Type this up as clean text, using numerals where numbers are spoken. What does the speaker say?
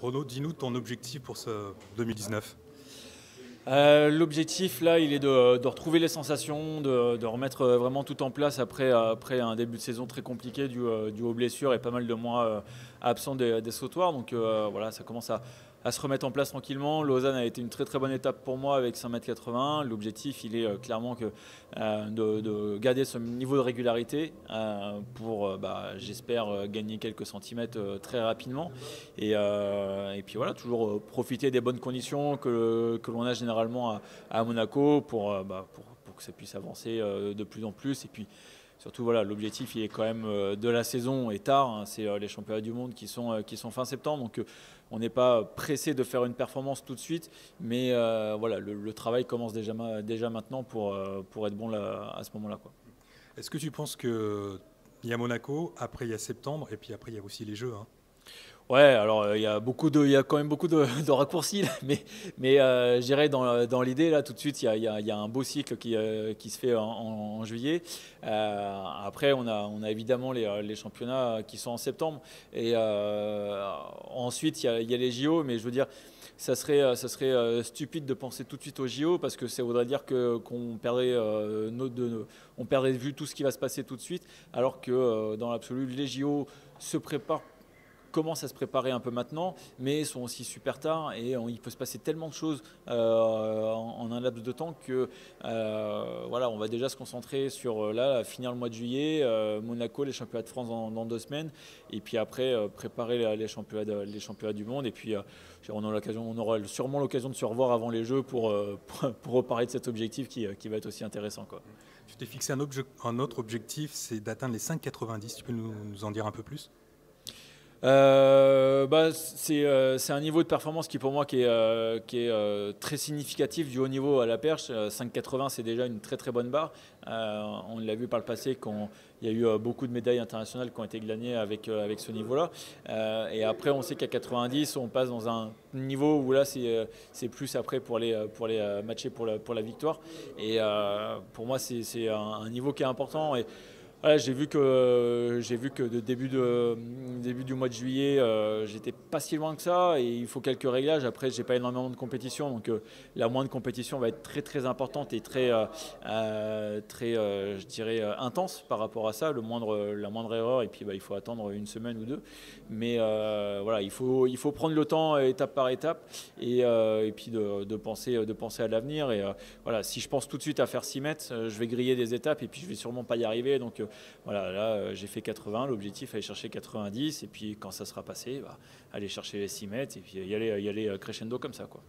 Renaud, dis-nous ton objectif pour ce 2019. L'objectif là, il est de retrouver les sensations, de remettre vraiment tout en place après un début de saison très compliqué dû aux blessures et pas mal de mois absents des sautoirs. Donc voilà, ça commence à se remettre en place tranquillement. Lausanne a été une très très bonne étape pour moi avec 5,80 m. L'objectif, il est clairement de garder ce niveau de régularité pour, j'espère, gagner quelques centimètres très rapidement. Et puis voilà, toujours profiter des bonnes conditions que l'on a généralement à Monaco pour que ça puisse avancer de plus en plus. Et puis surtout, voilà, l'objectif il est quand même de la saison et tard. Hein, c'est les championnats du monde qui sont fin septembre. Donc on n'est pas pressé de faire une performance tout de suite. Mais voilà, le travail commence déjà maintenant pour être bon là, à ce moment-là, quoi. Est-ce que tu penses qu'il y a Monaco, après il y a septembre, et puis après il y a aussi les Jeux, hein? Ouais, alors il y a quand même beaucoup de raccourcis, là, mais je dirais dans l'idée là tout de suite il y a un beau cycle qui se fait en juillet. Après on a évidemment les championnats qui sont en septembre et ensuite il y a les JO, mais je veux dire ça serait stupide de penser tout de suite aux JO parce que ça voudrait dire qu'on perdrait on perdrait de vue tout ce qui va se passer tout de suite, alors que dans l'absolu les JO se préparent, commencent à se préparer un peu maintenant, mais sont aussi super tard et il peut se passer tellement de choses en un laps de temps que voilà, on va déjà se concentrer sur finir le mois de juillet, Monaco, les championnats de France dans 2 semaines, et puis après préparer les championnats du monde, et puis on aura sûrement l'occasion de se revoir avant les Jeux pour reparler de cet objectif qui va être aussi intéressant, quoi. Tu t'es fixé un autre objectif, c'est d'atteindre les 5,90. Tu peux nous en dire un peu plus? C'est un niveau de performance qui pour moi qui est très significatif du haut niveau à la perche. 5,80 c'est déjà une très très bonne barre. On l'a vu par le passé quand il y a eu beaucoup de médailles internationales qui ont été gagnées avec ce niveau-là. Et après on sait qu'à 90 on passe dans un niveau où là c'est plus après pour les matcher pour la victoire. Et pour moi c'est un niveau qui est important. Et voilà, j'ai vu que de début du mois de juillet, j'étais pas si loin que ça et il faut quelques réglages. Après, j'ai pas énormément de compétition, donc la moindre compétition va être très très importante et très je dirais intense par rapport à ça. La moindre erreur et puis il faut attendre une semaine ou deux. Mais voilà, il faut prendre le temps étape par étape et puis de penser à l'avenir. Et voilà, si je pense tout de suite à faire 6 mètres, je vais griller des étapes et puis je vais sûrement pas y arriver. Donc voilà, là j'ai fait 80, l'objectif aller chercher 90 et puis quand ça sera passé, aller chercher les 6 mètres et puis y aller crescendo comme ça, quoi.